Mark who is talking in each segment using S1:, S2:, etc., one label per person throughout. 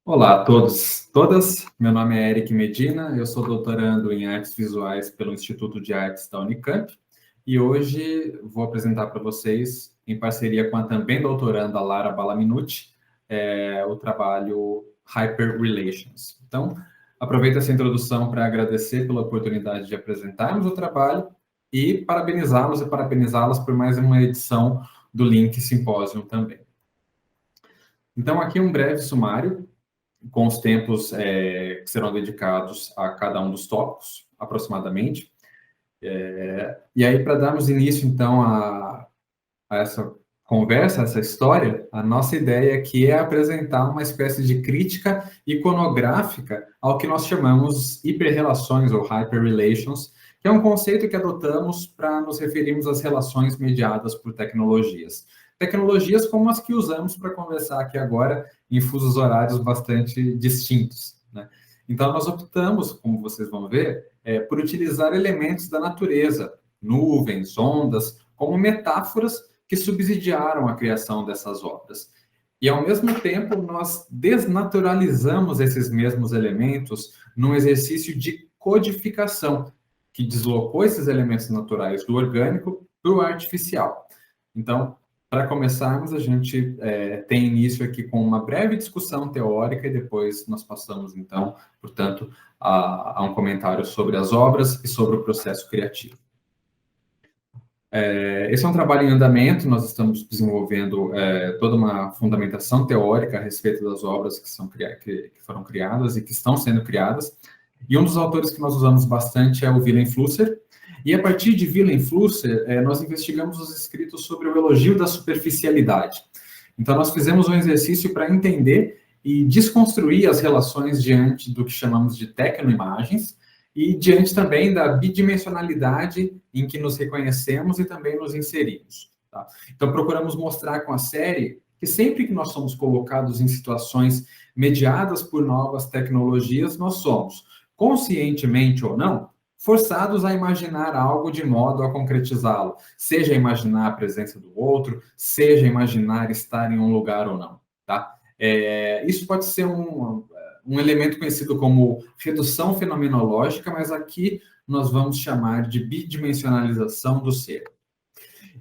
S1: Olá a todos, todas. Meu nome é Eric Medina, eu sou doutorando em Artes Visuais pelo Instituto de Artes da Unicamp e hoje vou apresentar para vocês, em parceria com a também doutoranda Lara Balaminuti, o trabalho Hyperrelations. Então, aproveito essa introdução para agradecer pela oportunidade de apresentarmos o trabalho e parabenizá-los e parabenizá-las por mais uma edição do Link Symposium também. Então, aqui um breve sumário com os tempos que serão dedicados a cada um dos tópicos, aproximadamente. E aí, para darmos início, então, a essa conversa, essa história, a nossa ideia aqui é apresentar uma espécie de crítica iconográfica ao que nós chamamos hiperrelações ou hyperrelations, que é um conceito que adotamos para nos referirmos às relações mediadas por tecnologias. Tecnologias como as que usamos para conversar aqui agora, em fusos horários bastante distintos, né? Então, nós optamos, como vocês vão ver, por utilizar elementos da natureza, nuvens, ondas, como metáforas que subsidiaram a criação dessas obras. E, ao mesmo tempo, nós desnaturalizamos esses mesmos elementos num exercício de codificação, que deslocou esses elementos naturais do orgânico para o artificial. Então, para começarmos, a gente tem início aqui com uma breve discussão teórica e depois nós passamos, então, portanto, a um comentário sobre as obras e sobre o processo criativo. Esse é um trabalho em andamento, nós estamos desenvolvendo toda uma fundamentação teórica a respeito das obras que foram criadas e que estão sendo criadas, e um dos autores que nós usamos bastante é o Willem Flusser, e a partir de Willem Flusser, nós investigamos os escritos sobre o elogio da superficialidade. Então, nós fizemos um exercício para entender e desconstruir as relações diante do que chamamos de tecnoimagens e diante também da bidimensionalidade em que nos reconhecemos e também nos inserimos. Tá? Então, procuramos mostrar com a série que sempre que nós somos colocados em situações mediadas por novas tecnologias, nós somos, conscientemente ou não, forçados a imaginar algo de modo a concretizá-lo, seja imaginar a presença do outro, seja imaginar estar em um lugar ou não, tá? Isso pode ser um elemento conhecido como redução fenomenológica, mas aqui nós vamos chamar de bidimensionalização do ser.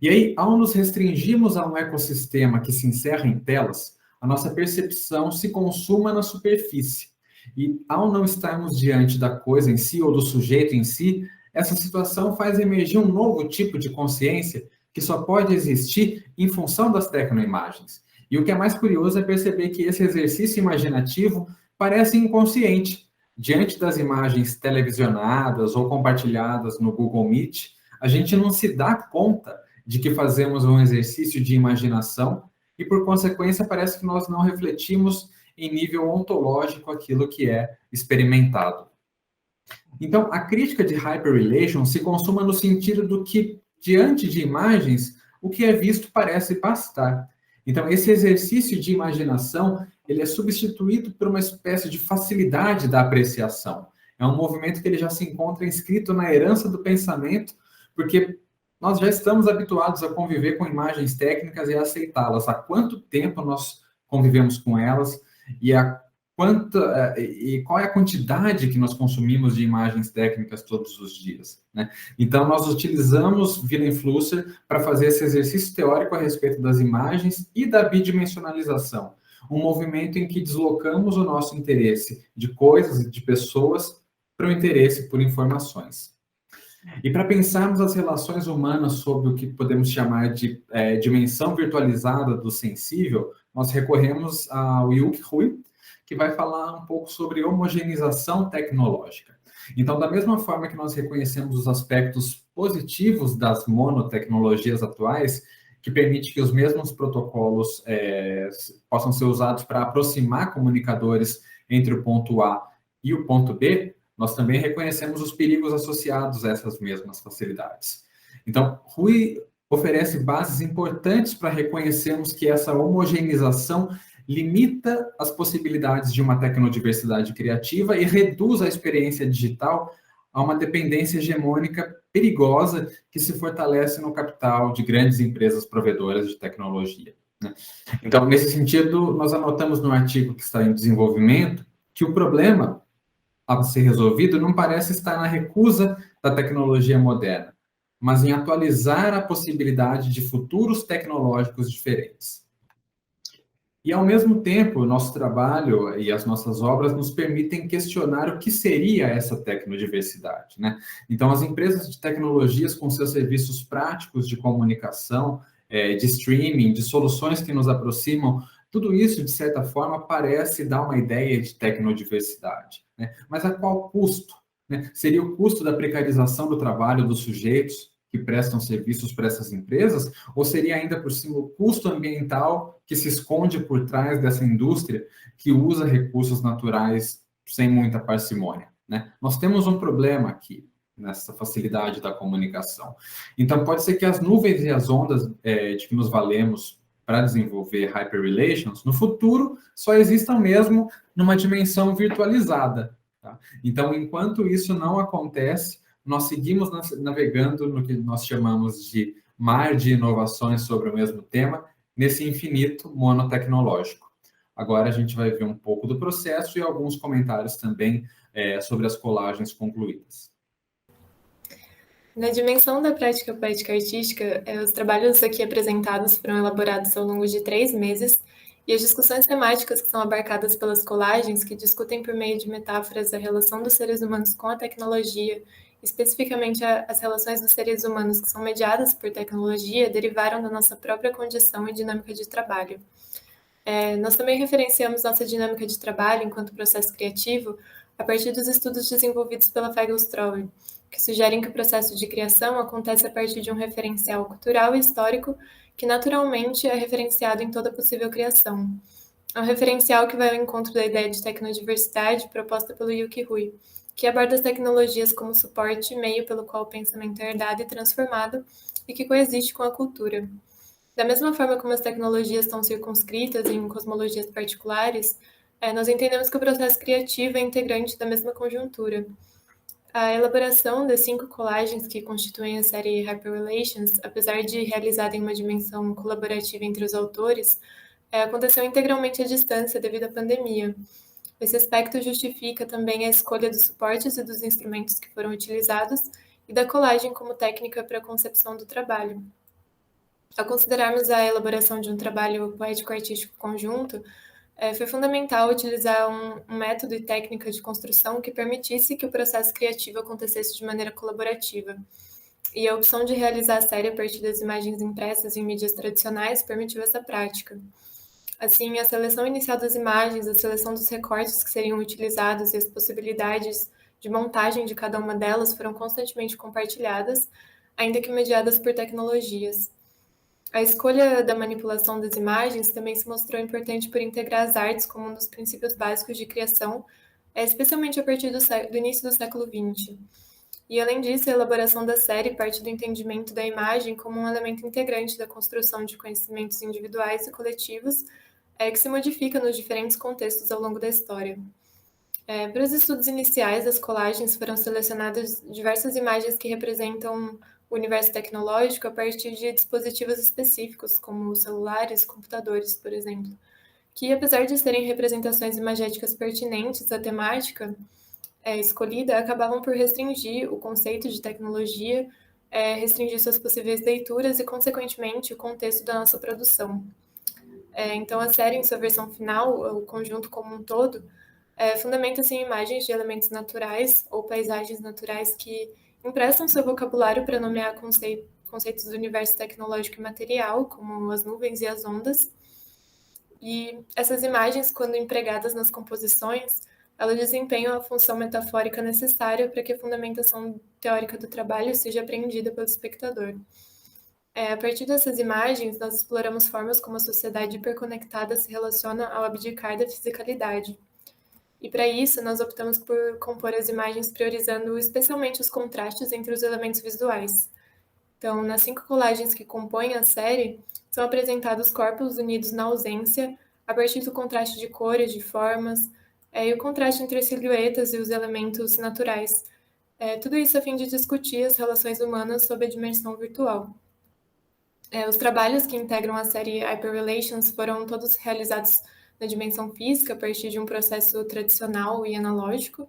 S1: E aí, ao nos restringirmos a um ecossistema que se encerra em telas, a nossa percepção se consuma na superfície. E ao não estarmos diante da coisa em si ou do sujeito em si, essa situação faz emergir um novo tipo de consciência que só pode existir em função das tecnoimagens. E o que é mais curioso é perceber que esse exercício imaginativo parece inconsciente. Diante das imagens televisionadas ou compartilhadas no Google Meet, a gente não se dá conta de que fazemos um exercício de imaginação e, por consequência, parece que nós não refletimos em nível ontológico aquilo que é experimentado. Então, a crítica de hyperrelation se consuma no sentido do que, diante de imagens, o que é visto parece bastar. Então, esse exercício de imaginação, ele é substituído por uma espécie de facilidade da apreciação. É um movimento que ele já se encontra inscrito na herança do pensamento, porque nós já estamos habituados a conviver com imagens técnicas e a aceitá-las. Há quanto tempo nós convivemos com elas e qual é a quantidade que nós consumimos de imagens técnicas todos os dias, né? Então, nós utilizamos Willem Flusser para fazer esse exercício teórico a respeito das imagens e da bidimensionalização, um movimento em que deslocamos o nosso interesse de coisas e de pessoas para o interesse por informações. E para pensarmos as relações humanas sob o que podemos chamar de dimensão virtualizada do sensível, nós recorremos ao Yuk Hui, que vai falar um pouco sobre homogeneização tecnológica. Então, da mesma forma que nós reconhecemos os aspectos positivos das monotecnologias atuais, que permite que os mesmos protocolos possam ser usados para aproximar comunicadores entre o ponto A e o ponto B, nós também reconhecemos os perigos associados a essas mesmas facilidades. Então, Hui oferece bases importantes para reconhecermos que essa homogeneização limita as possibilidades de uma tecnodiversidade criativa e reduz a experiência digital a uma dependência hegemônica perigosa que se fortalece no capital de grandes empresas provedoras de tecnologia. né? Então, nesse sentido, nós anotamos no artigo que está em desenvolvimento que o problema a ser resolvido não parece estar na recusa da tecnologia moderna, mas em atualizar a possibilidade de futuros tecnológicos diferentes. E, ao mesmo tempo, o nosso trabalho e as nossas obras nos permitem questionar o que seria essa tecnodiversidade, né? Então, as empresas de tecnologias, com seus serviços práticos de comunicação, de streaming, de soluções que nos aproximam, tudo isso, de certa forma, parece dar uma ideia de tecnodiversidade, né? Mas a qual custo, né? Seria o custo da precarização do trabalho dos sujeitos que prestam serviços para essas empresas, ou seria ainda por cima o custo ambiental que se esconde por trás dessa indústria que usa recursos naturais sem muita parcimônia, né? Nós temos um problema aqui nessa facilidade da comunicação. Então, pode ser que as nuvens e as ondas de que nos valemos para desenvolver hyperrelations, no futuro, só existam mesmo numa dimensão virtualizada, tá? Então, enquanto isso não acontece, nós seguimos navegando no que nós chamamos de mar de inovações sobre o mesmo tema, nesse infinito monotecnológico. Agora a gente vai ver um pouco do processo e alguns comentários também sobre as colagens concluídas.
S2: Na dimensão da prática poética artística, os trabalhos aqui apresentados foram elaborados ao longo de 3 meses, e as discussões temáticas que são abarcadas pelas colagens, que discutem por meio de metáforas a relação dos seres humanos com a tecnologia, especificamente as relações dos seres humanos que são mediadas por tecnologia, derivaram da nossa própria condição e dinâmica de trabalho. Nós também referenciamos nossa dinâmica de trabalho enquanto processo criativo a partir dos estudos desenvolvidos pela Feiglstrower, que sugerem que o processo de criação acontece a partir de um referencial cultural e histórico que naturalmente é referenciado em toda possível criação. É um referencial que vai ao encontro da ideia de tecnodiversidade proposta pelo Yuki Hui, que aborda as tecnologias como suporte e meio pelo qual o pensamento é herdado e transformado e que coexiste com a cultura. Da mesma forma como as tecnologias estão circunscritas em cosmologias particulares, nós entendemos que o processo criativo é integrante da mesma conjuntura. A elaboração das 5 colagens que constituem a série Hyperrelations, apesar de realizada em uma dimensão colaborativa entre os autores, aconteceu integralmente à distância devido à pandemia. Esse aspecto justifica também a escolha dos suportes e dos instrumentos que foram utilizados e da colagem como técnica para a concepção do trabalho. Ao considerarmos a elaboração de um trabalho poético-artístico conjunto, foi fundamental utilizar um método e técnica de construção que permitisse que o processo criativo acontecesse de maneira colaborativa. E a opção de realizar a série a partir das imagens impressas em mídias tradicionais permitiu essa prática. Assim, a seleção inicial das imagens, a seleção dos recortes que seriam utilizados e as possibilidades de montagem de cada uma delas foram constantemente compartilhadas, ainda que mediadas por tecnologias. A escolha da manipulação das imagens também se mostrou importante por integrar as artes como um dos princípios básicos de criação, especialmente a partir do início do século XX. E, além disso, a elaboração da série parte do entendimento da imagem como um elemento integrante da construção de conhecimentos individuais e coletivos, que se modifica nos diferentes contextos ao longo da história. Para os estudos iniciais das colagens foram selecionadas diversas imagens que representam o universo tecnológico a partir de dispositivos específicos, como celulares, computadores, por exemplo, que, apesar de serem representações imagéticas pertinentes à temática escolhida, acabavam por restringir o conceito de tecnologia, restringir suas possíveis leituras e, consequentemente, o contexto da nossa produção. Então, a série, em sua versão final, o conjunto como um todo, fundamenta-se em imagens de elementos naturais ou paisagens naturais que emprestam seu vocabulário para nomear conceitos do universo tecnológico e material, como as nuvens e as ondas. E essas imagens, quando empregadas nas composições, elas desempenham a função metafórica necessária para que a fundamentação teórica do trabalho seja apreendida pelo espectador. A partir dessas imagens, nós exploramos formas como a sociedade hiperconectada se relaciona ao abdicar da fisicalidade. E para isso, nós optamos por compor as imagens priorizando especialmente os contrastes entre os elementos visuais. Então, nas 5 colagens que compõem a série, são apresentados corpos unidos na ausência, a partir do contraste de cores, de formas, e o contraste entre as silhuetas e os elementos naturais. Tudo isso a fim de discutir as relações humanas sob a dimensão virtual. Os trabalhos que integram a série Hyperrelations foram todos realizados na dimensão física, a partir de um processo tradicional e analógico,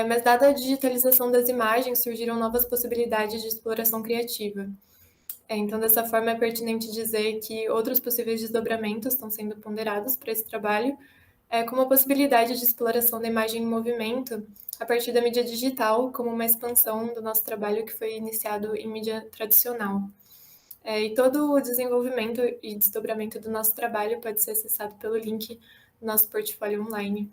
S2: mas dada a digitalização das imagens, surgiram novas possibilidades de exploração criativa. Então, dessa forma, é pertinente dizer que outros possíveis desdobramentos estão sendo ponderados para esse trabalho, como a possibilidade de exploração da imagem em movimento a partir da mídia digital, como uma expansão do nosso trabalho que foi iniciado em mídia tradicional. E todo o desenvolvimento e desdobramento do nosso trabalho pode ser acessado pelo link do nosso portfólio online.